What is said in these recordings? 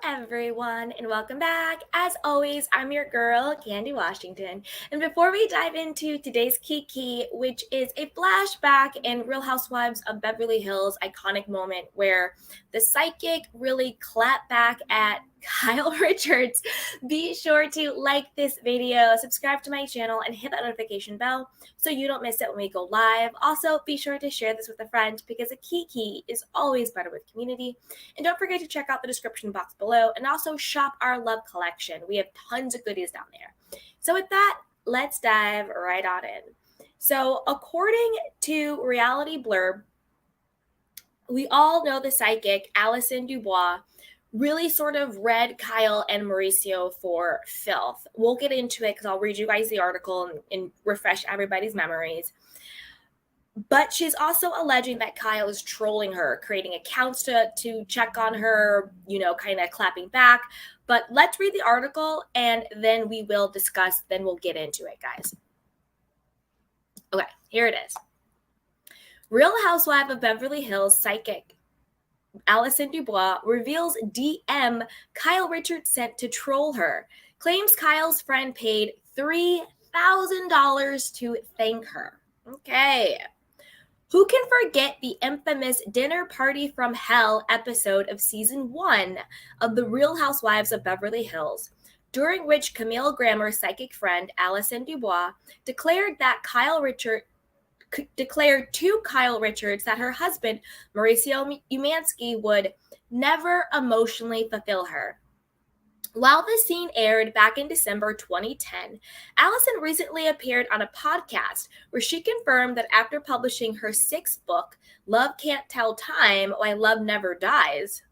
everyone, and welcome back. As always, I'm your girl, Candy Washington. And before we dive into today's Kiki, which is a flashback in Real Housewives of Beverly Hills iconic moment where the psychic really clapped back at Kyle Richards, be sure to like this video, subscribe to my channel, and hit that notification bell so you don't miss it when we go live. Also, be sure to share this with a friend because a Kiki is always better with community. And don't forget to check out the description box below and also shop our love collection. We have tons of goodies down there. So with that, let's dive right on in. So according to Reality Blurb, we all know the psychic Allison DuBois really sort of read Kyle and Mauricio for filth. We'll get into it because I'll read you guys the article and refresh everybody's memories. But she's also alleging that Kyle is trolling her, creating accounts to check on her, kind of clapping back. But let's read the article and then we will discuss, then we'll get into it, guys. Okay, here it is. Real Housewife of Beverly Hills psychic Allison DuBois reveals DM Kyle Richards sent to troll her, claims Kyle's friend paid $3,000 to thank her. Okay. Who can forget the infamous Dinner Party from Hell episode of season 1 of The Real Housewives of Beverly Hills, during which Camille Grammer's psychic friend Allison DuBois declared to Kyle Richards that her husband, Mauricio Umansky, would never emotionally fulfill her. While the scene aired back in December 2010, Allison recently appeared on a podcast where she confirmed that after publishing her 6th book, Love Can't Tell Time, Why Love Never Dies,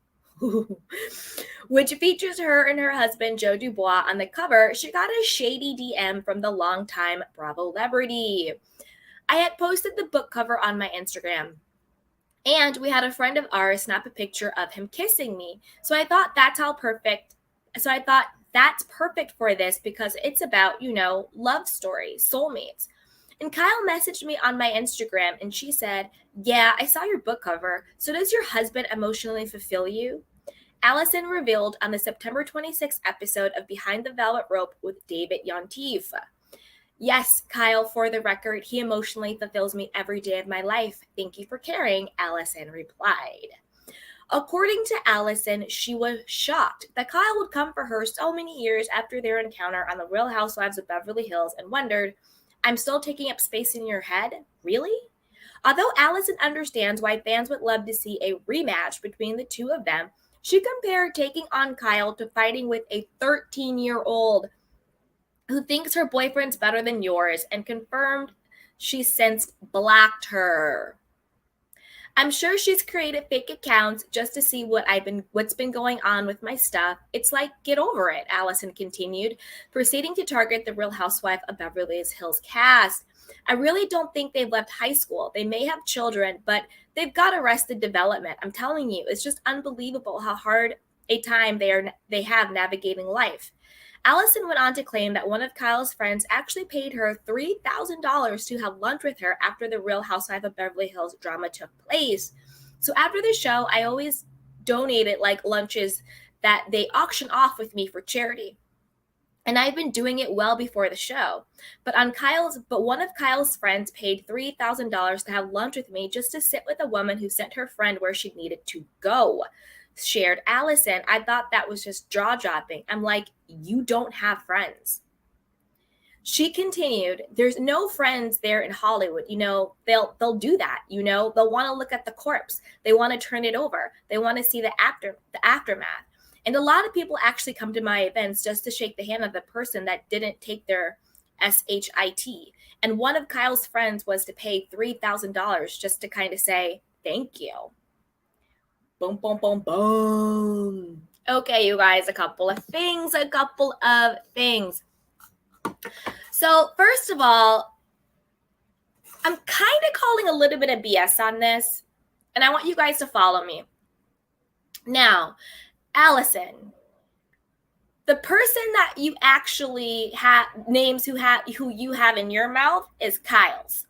which features her and her husband, Joe DuBois, on the cover, she got a shady DM from the longtime Bravo celebrity. I had posted the book cover on my Instagram, and we had a friend of ours snap a picture of him kissing me. So I thought that's perfect for this because it's about, love stories, soulmates. And Kyle messaged me on my Instagram and she said, "Yeah, I saw your book cover. So does your husband emotionally fulfill you?" Allison revealed on the September 26th episode of Behind the Velvet Rope with David Yontif. "Yes, Kyle, for the record, he emotionally fulfills me every day of my life. Thank you for caring," Allison replied. According to Allison, she was shocked that Kyle would come for her so many years after their encounter on The Real Housewives of Beverly Hills and wondered, "I'm still taking up space in your head? Really?" Although Allison understands why fans would love to see a rematch between the two of them, she compared taking on Kyle to fighting with a 13-year-old who thinks her boyfriend's better than yours and confirmed she since blocked her. "I'm sure she's created fake accounts just to see what's been going on with my stuff. It's like, get over it," Allison continued, proceeding to target the Real Housewife of Beverly Hills cast. "I really don't think they've left high school. They may have children, but they've got arrested development. I'm telling you, it's just unbelievable how hard a time they have navigating life." Allison went on to claim that one of Kyle's friends actually paid her $3,000 to have lunch with her after the Real Housewife of Beverly Hills drama took place. "So after the show, I always donated lunches that they auction off with me for charity. And I've been doing it well before the show. But one of Kyle's friends paid $3,000 to have lunch with me just to sit with a woman who sent her friend where she needed to go," shared Allison. "I thought that was just jaw-dropping. I'm like, you don't have friends." She continued, "There's no friends there in Hollywood. They'll do that. They'll want to look at the corpse. They want to turn it over. They want to see the aftermath. And a lot of people actually come to my events just to shake the hand of the person that didn't take their SHIT. And one of Kyle's friends was to pay $3,000 just to kind of say, thank you." Boom, boom, boom, boom. Okay, you guys, a couple of things. So first of all, I'm kind of calling a little bit of BS on this, and I want you guys to follow me. Now, Allison, the person that you actually have names who you have in your mouth is Kyle's.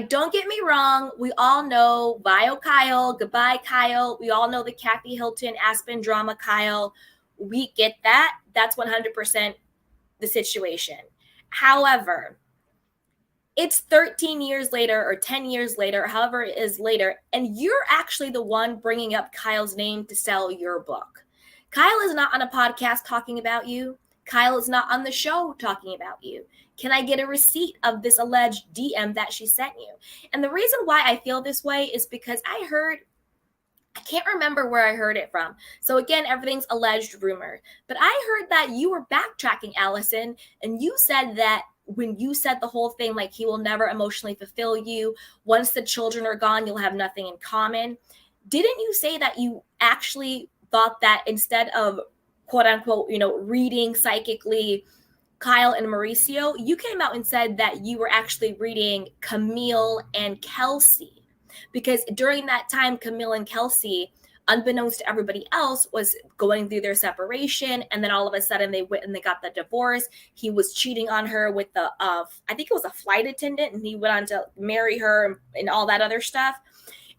Don't get me wrong. We all know Bio Kyle, Goodbye Kyle. We all know the Kathy Hilton Aspen drama Kyle. We get that. That's 100% the situation. However, it's 13 years later or 10 years later, however it is later, and you're actually the one bringing up Kyle's name to sell your book. Kyle is not on a podcast talking about you. Kyle is not on the show talking about you. Can I get a receipt of this alleged DM that she sent you? And the reason why I feel this way is because I can't remember where I heard it from. So again, everything's alleged rumor. But I heard that you were backtracking, Allison, and you said that when you said the whole thing, like he will never emotionally fulfill you. Once the children are gone, you'll have nothing in common. Didn't you say that you actually thought that instead of quote unquote, reading psychically Kyle and Mauricio, you came out and said that you were actually reading Camille and Kelsey? Because during that time, Camille and Kelsey, unbeknownst to everybody else, was going through their separation. And then all of a sudden they went and they got the divorce. He was cheating on her with I think it was a flight attendant, and he went on to marry her and all that other stuff.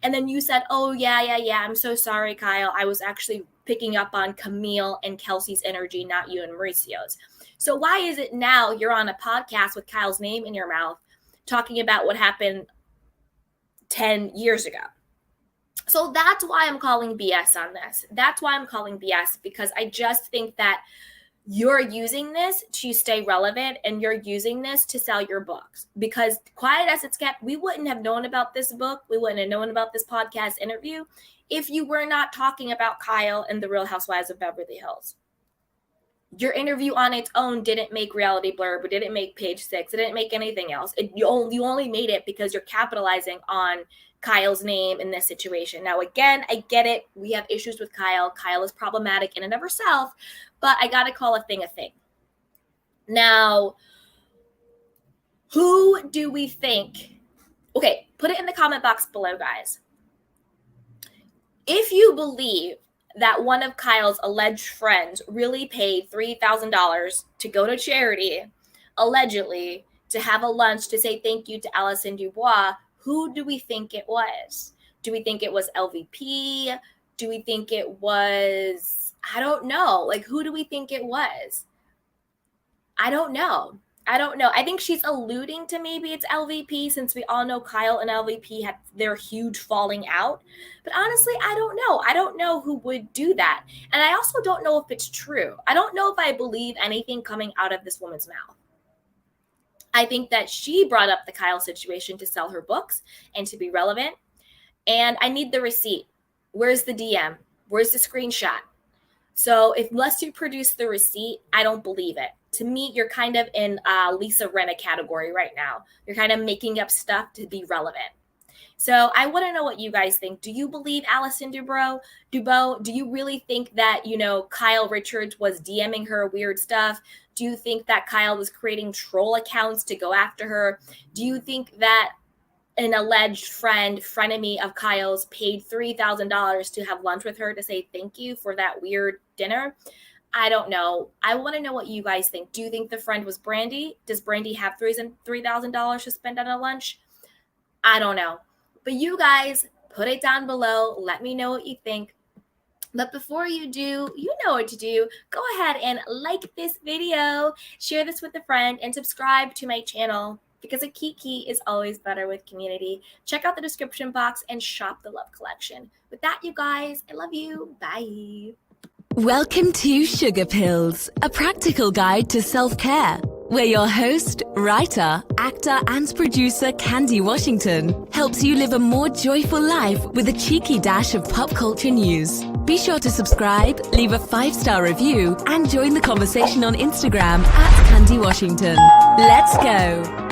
And then you said, oh, yeah. I'm so sorry, Kyle. I was actually picking up on Camille and Kelsey's energy, not you and Mauricio's. So why is it now you're on a podcast with Kyle's name in your mouth talking about what happened 10 years ago? So that's why I'm calling BS on this. That's why I'm calling BS, because I just think that you're using this to stay relevant and you're using this to sell your books. Because quiet as it's kept, we wouldn't have known about this book. We wouldn't have known about this podcast interview if you were not talking about Kyle and the Real Housewives of Beverly Hills. Your interview on its own didn't make Reality Blurb, it didn't make Page Six, it didn't make anything else. You only made it because you're capitalizing on Kyle's name in this situation. Now, again, I get it. We have issues with Kyle. Kyle is problematic in and of herself, but I got to call a thing a thing. Now, who do we think? Okay, put it in the comment box below, guys. If you believe that one of Kyle's alleged friends really paid $3,000 to go to charity, allegedly, to have a lunch to say thank you to Allison DuBois, who do we think it was? Do we think it was LVP? Do we think it was, I don't know. Like, who do we think it was? I don't know. I think she's alluding to maybe it's LVP, since we all know Kyle and LVP had their huge falling out. But honestly, I don't know. I don't know who would do that. And I also don't know if it's true. I don't know if I believe anything coming out of this woman's mouth. I think that she brought up the Kyle situation to sell her books and to be relevant. And I need the receipt. Where's the DM? Where's the screenshot? So unless you produce the receipt, I don't believe it. To me, you're kind of in Lisa Rinna category right now. You're kind of making up stuff to be relevant. So I want to know what you guys think. Do you believe Allison DuBois? Do you really think that, Kyle Richards was DMing her weird stuff? Do you think that Kyle was creating troll accounts to go after her? Do you think that an alleged frenemy of Kyle's paid $3,000 to have lunch with her to say thank you for that weird dinner? I don't know. I want to know what you guys think. Do you think the friend was Brandy? Does Brandy have $3,000 to spend on a lunch? I don't know. But you guys, put it down below. Let me know what you think. But before you do, you know what to do. Go ahead and like this video, share this with a friend, and subscribe to my channel, because a kiki is always better with community. Check out the description box and shop the Love Collection. With that, you guys, I love you. Bye. Welcome to Sugar Pills, a practical guide to self-care, where your host, writer, actor, and producer Candy Washington helps you live a more joyful life with a cheeky dash of pop culture news. Be sure to subscribe, leave a 5-star review, and join the conversation on Instagram @Candy Washington. Let's go!